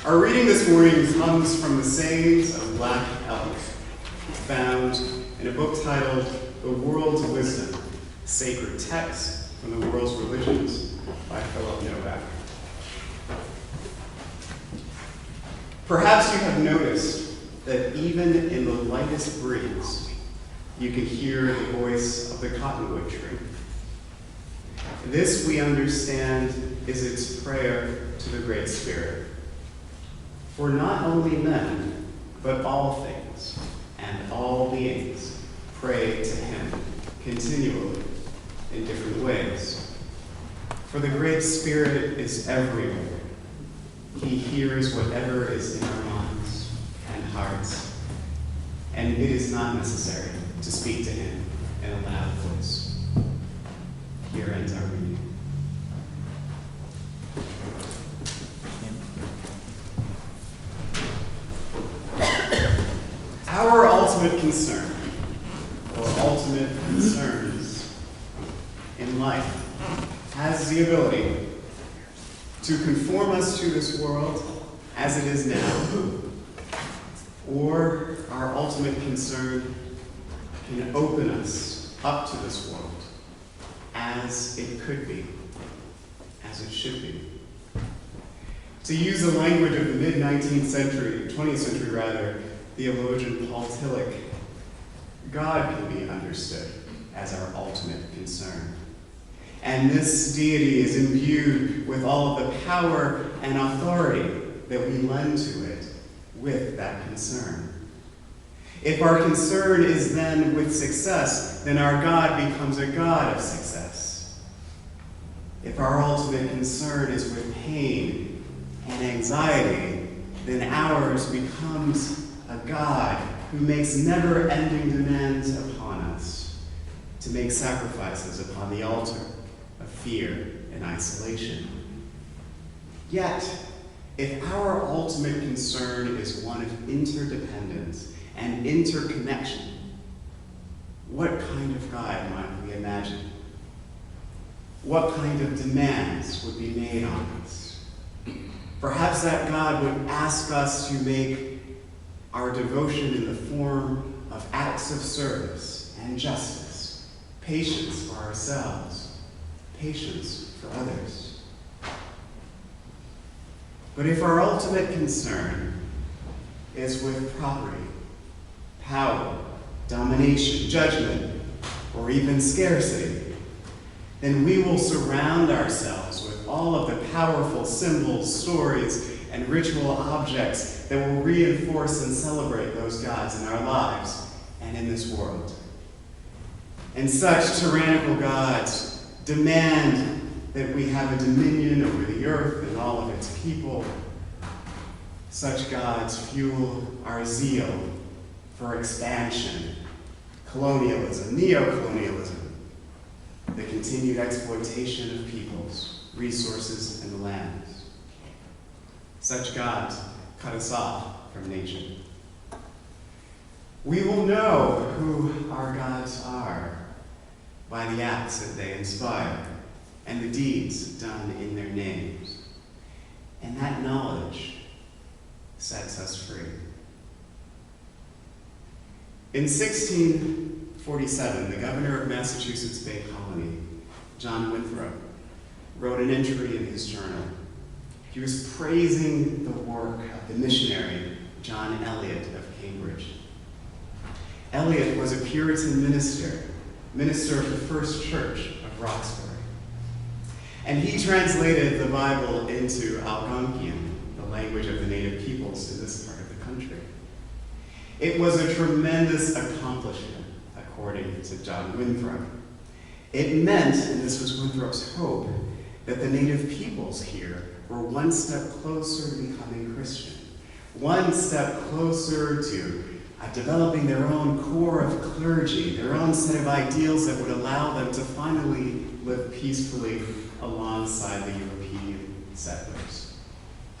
Our reading this morning comes from the sayings of Black Elk, found in a book titled The World's Wisdom, Sacred Text from the World's Religions by Philip Novak. Perhaps you have noticed that even in the lightest breeze, you can hear the voice of the cottonwood tree. This, we understand, is its prayer to the Great Spirit. For not only men, but all things and all beings pray to him continually in different ways. For the Great Spirit is everywhere. He hears whatever is in our minds and hearts, and it is not necessary to speak to him in a loud voice. Here ends our reading. Our ultimate concern, or ultimate concerns in life, has the ability to conform us to this world as it is now, or our ultimate concern can open us up to this world as it could be, as it should be. To use the language of the mid-19th century, 20th century rather, theologian Paul Tillich, God can be understood as our ultimate concern. And this deity is imbued with all of the power and authority that we lend to it with that concern. If our concern is then with success, then our God becomes a God of success. If our ultimate concern is with pain and anxiety, then ours becomes a God who makes never-ending demands upon us to make sacrifices upon the altar of fear and isolation. Yet, if our ultimate concern is one of interdependence and interconnection, what kind of God might we imagine? What kind of demands would be made on us? Perhaps that God would ask us to make our devotion in the form of acts of service and justice, patience for ourselves, patience for others. But if our ultimate concern is with property, power, domination, judgment, or even scarcity, then we will surround ourselves with all of the powerful symbols, stories, and ritual objects that will reinforce and celebrate those gods in our lives and in this world. And such tyrannical gods demand that we have a dominion over the earth and all of its people. Such gods fuel our zeal for expansion, colonialism, neo-colonialism, the continued exploitation of peoples, resources, and lands. Such gods cut us off from nature. We will know who our gods are by the acts that they inspire and the deeds done in their names. And that knowledge sets us free. In 1647, the governor of Massachusetts Bay Colony, John Winthrop, wrote an entry in his journal. He was praising the work of the missionary John Eliot of Cambridge. Eliot was a Puritan minister of the First Church of Roxbury. And he translated the Bible into Algonquian, the language of the native peoples in this part of the country. It was a tremendous accomplishment, according to John Winthrop. It meant, and this was Winthrop's hope, that the native peoples here were one step closer to becoming Christian, one step closer to developing their own core of clergy, their own set of ideals that would allow them to finally live peacefully alongside the European settlers,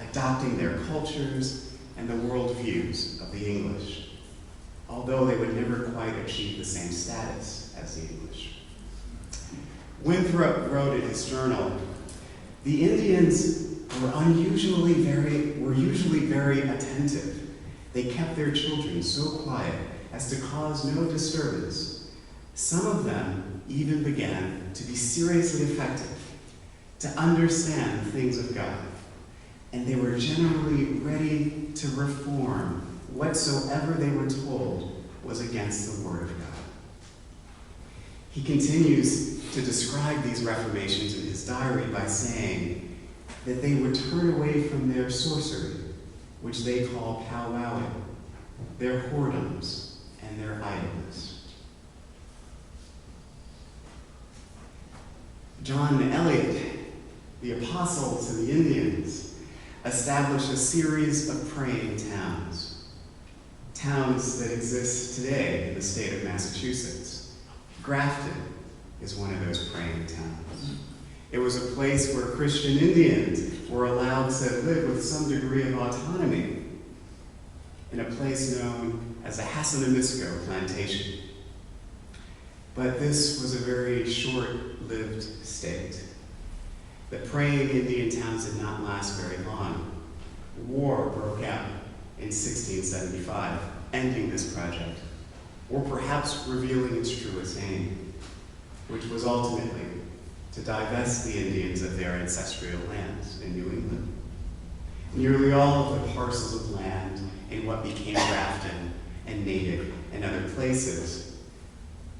adopting their cultures and the worldviews of the English, although they would never quite achieve the same status as the English. Winthrop wrote in his journal, "The Indians were usually very attentive. They kept their children so quiet as to cause no disturbance. Some of them even began to be seriously effective, to understand the things of God, and they were generally ready to reform whatsoever they were told was against the Word of God. He continues to describe these reformations in his diary by saying that they would turn away from their sorcery, which they call powwowing, their whoredoms, and their idleness. John Eliot, the apostle to the Indians, established a series of praying towns. Towns that exist today in the state of Massachusetts. Grafton is one of those praying towns. It was a place where Christian Indians were allowed to live with some degree of autonomy in a place known as the Hassanamisco Plantation. But this was a very short-lived state. The praying Indian towns did not last very long. War broke out in 1675, ending this project, or perhaps revealing its truest aim, which was ultimately to divest the Indians of their ancestral lands in New England. Nearly all of the parcels of land in what became Grafton and Natick and other places,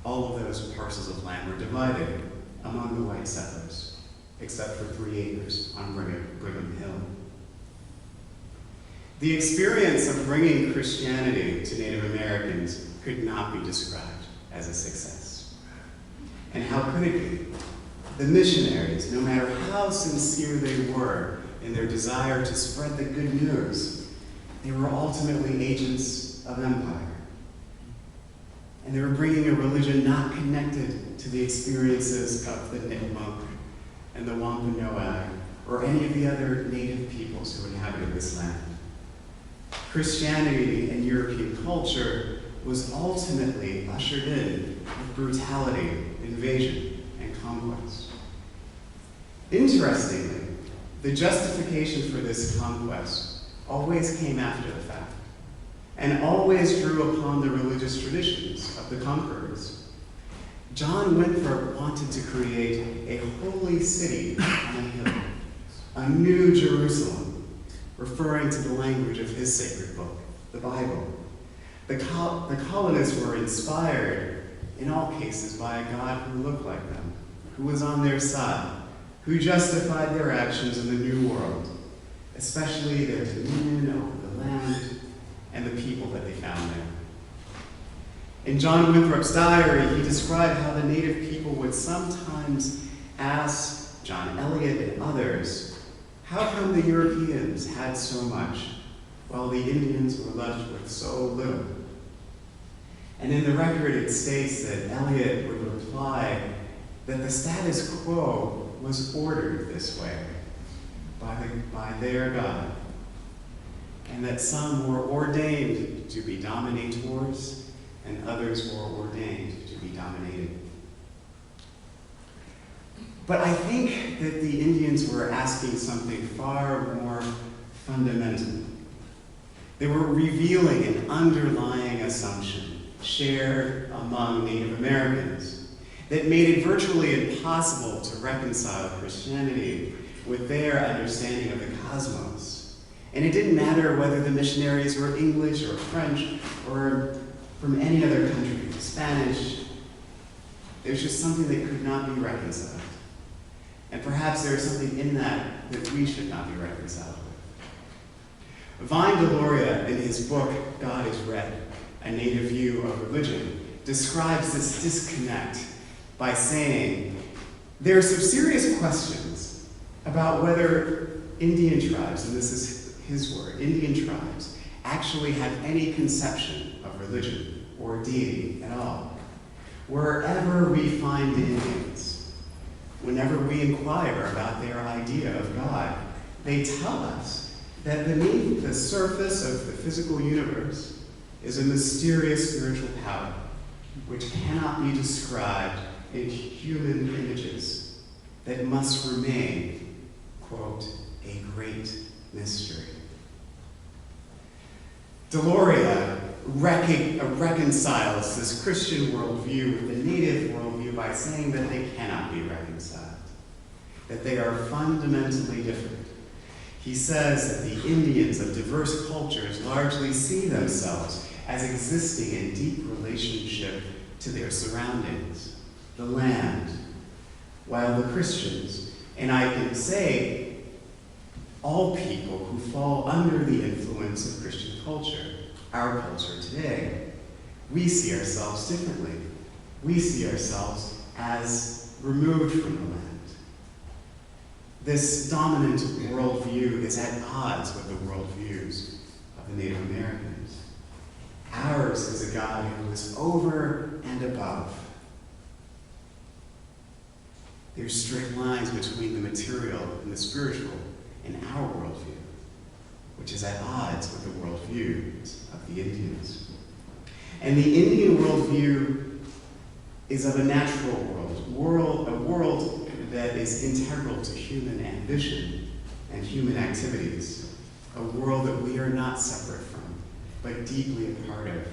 all of those parcels of land were divided among the white settlers, except for 3 acres on Brigham Hill. The experience of bringing Christianity to Native Americans could not be described as a success. And how could it be? The missionaries, no matter how sincere they were in their desire to spread the good news, they were ultimately agents of empire. And they were bringing a religion not connected to the experiences of the Nipmuc and the Wampanoag or any of the other native peoples who inhabited this land. Christianity and European culture was ultimately ushered in with brutality, invasion, and conquest. Interestingly, the justification for this conquest always came after the fact, and always drew upon the religious traditions of the conquerors. John Winthrop wanted to create a holy city on a hill, a new Jerusalem, referring to the language of his sacred book, the Bible. The colonists were inspired, in all cases, by a God who looked like them, who was on their side, who justified their actions in the New World, especially their dominion over the land and the people that they found there. In John Winthrop's diary, he described how the native people would sometimes ask John Eliot and others, how come the Europeans had so much while the Indians were left with so little? And in the record it states that Eliot would reply that the status quo was ordered this way by their God, and that some were ordained to be dominators and others were ordained to be dominated. But I think that the Indians were asking something far more fundamental. They were revealing an underlying assumption shared among Native Americans that made it virtually impossible to reconcile Christianity with their understanding of the cosmos. And it didn't matter whether the missionaries were English or French or from any other country, Spanish. There's just something that could not be reconciled. And perhaps there is something in that we should not be reconciled with. Vine Deloria, in his book, God is Red, A Native View of Religion, describes this disconnect by saying, there are some serious questions about whether Indian tribes, and this is his word, Indian tribes, actually have any conception of religion or deity at all. Wherever we find Indians, whenever we inquire about their idea of God, they tell us that beneath the surface of the physical universe is a mysterious spiritual power which cannot be described in human images that must remain, quote, a great great mystery. Deloria reconciles this Christian worldview with the native worldview by saying that they cannot be reconciled, that they are fundamentally different. He says that the Indians of diverse cultures largely see themselves as existing in deep relationship to their surroundings, the land, while the Christians, and I can say all people who fall under the influence of Christian culture, our culture today, we see ourselves differently. We see ourselves as removed from the land. This dominant worldview is at odds with the worldviews of the Native Americans. Ours is a God who is over and above. There's strict lines between the material and the spiritual in our worldview, which is at odds with the worldviews of the Indians. And the Indian worldview is of a natural world, a world that is integral to human ambition and human activities, a world that we are not separate from, but deeply a part of.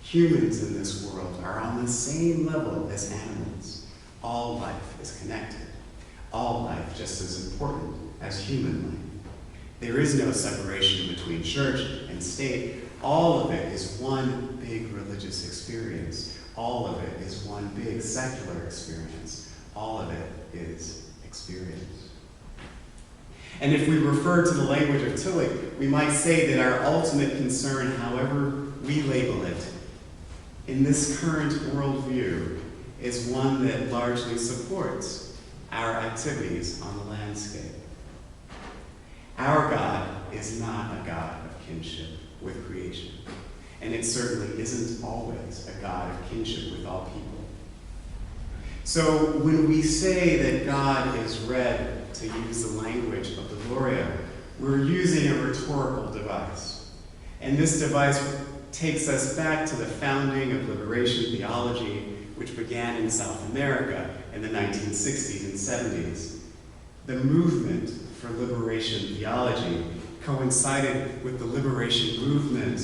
Humans in this world are on the same level as animals. All life is connected. All life just as important as human life. There is no separation between church and state. All of it is one big religious experience. All of it is one big secular experience. All of it is experience. And if we refer to the language of Tillich, we might say that our ultimate concern, however we label it, in this current worldview, is one that largely supports our activities on the landscape. Our God is not a God of kinship with creation, and it certainly isn't always a God of kinship with all people. So when we say that God is read, to use the language of Deloria, we're using a rhetorical device. And this device takes us back to the founding of liberation theology, which began in South America in the 1960s and 70s. The movement for liberation theology coincided with the liberation movement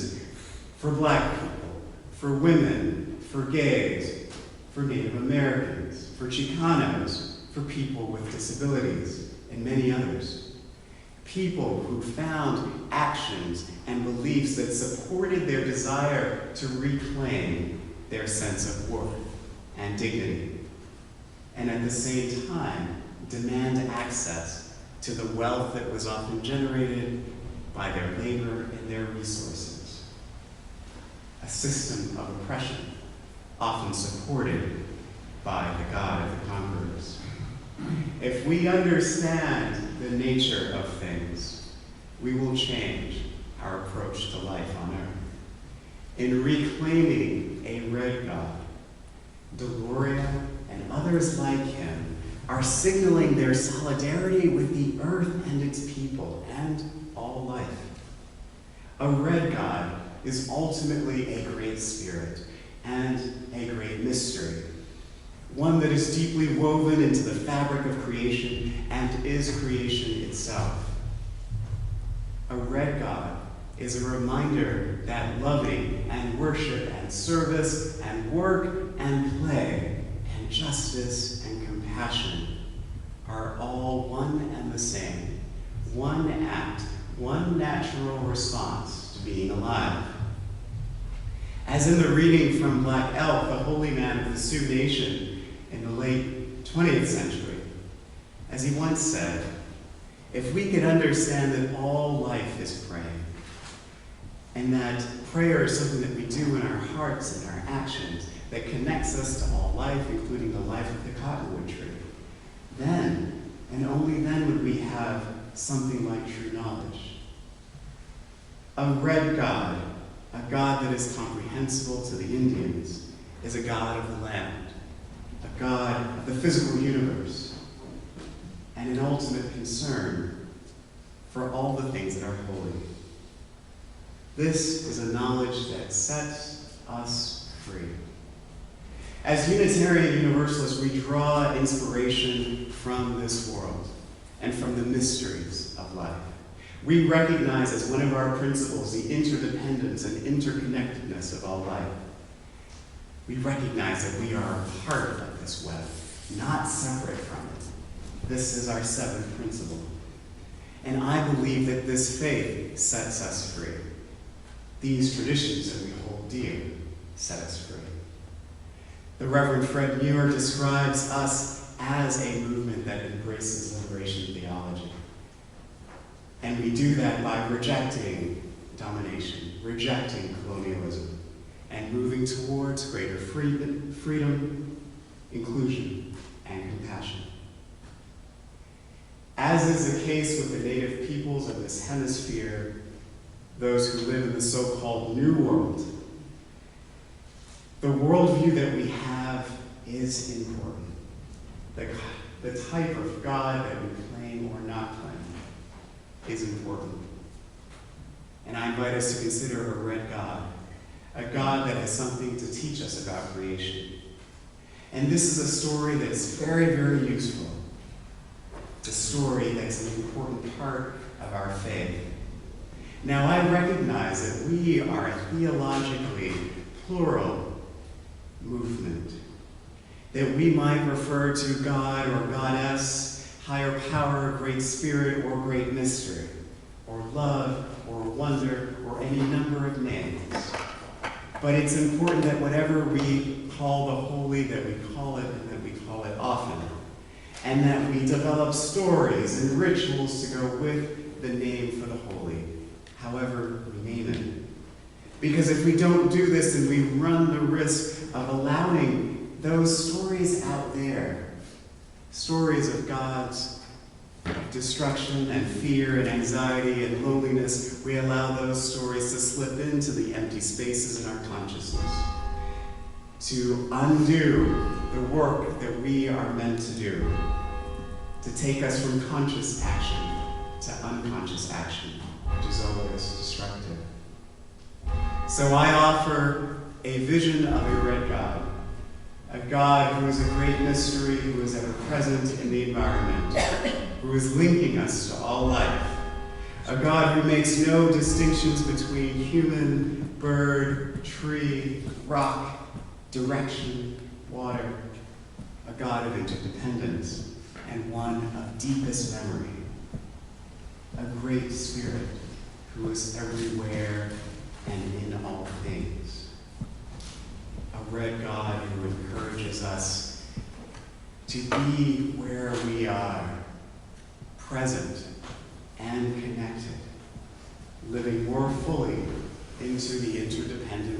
for Black people, for women, for gays, for Native Americans, for Chicanos, for people with disabilities, and many others. People who found actions and beliefs that supported their desire to reclaim their sense of worth and dignity, and at the same time demand access to the wealth that was often generated by their labor and their resources. A system of oppression, often supported by the God of the conquerors. If we understand the nature of things, we will change our approach to life on earth. In reclaiming a red God, Deloria and others like him are signaling their solidarity with the earth and its people and all life. A red God is ultimately a great spirit and a great mystery, one that is deeply woven into the fabric of creation and is creation itself. A red God is a reminder that loving and worship and service and work and play and justice and compassion are all one and the same, one act, one natural response to being alive. As in the reading from Black Elk, the holy man of the Sioux Nation in the late 20th century, as he once said, if we could understand that all life is praying, and that prayer is something that we do in our hearts and our actions that connects us to all life, including the life of the cottonwood tree, then, and only then, would we have something like true knowledge. A red God, a God that is comprehensible to the Indians, is a God of the land, a God of the physical universe, and an ultimate concern for all the things that are holy. This is a knowledge that sets us free. As Unitarian Universalists, we draw inspiration from this world and from the mysteries of of life. We recognize as one of our principles the interdependence and interconnectedness of all life. We recognize that we are a part of this web, not separate from it. This is our seventh principle. And I believe that this faith sets us free. These traditions that we hold dear set us free. The Reverend Fred Muir describes us as a movement that embraces liberation theology. And we do that by rejecting domination, rejecting colonialism, and moving towards greater freedom, inclusion, and compassion. As is the case with the native peoples of this hemisphere, those who live in the so-called New World, the worldview that we have is important. The type of God that we claim or not claim is important. And I invite us to consider a red God, a God that has something to teach us about creation. And this is a story that's very, very useful. It's a story that's an important part of our faith. Now, I recognize that we are a theologically plural movement, that we might refer to God or goddess, higher power, great spirit, or great mystery, or love, or wonder, or any number of names. But it's important that whatever we call the holy, that we call it, and that we call it often, and that we develop stories and rituals to go with the name for the holy, however we name it. Because if we don't do this, then we run the risk of allowing those stories out there, stories of God's destruction and fear and anxiety and loneliness, we allow those stories to slip into the empty spaces in our consciousness, to undo the work that we are meant to do, to take us from conscious action to unconscious action, which is always destructive. So I offer a vision of a red God, a God who is a great mystery, who is ever present in the environment, who is linking us to all life, a God who makes no distinctions between human, bird, tree, rock, direction, water, a God of interdependence, and one of deepest memory, a great spirit who is everywhere and in all things. A red God who encourages us to be where we are, present and connected, living more fully into the interdependent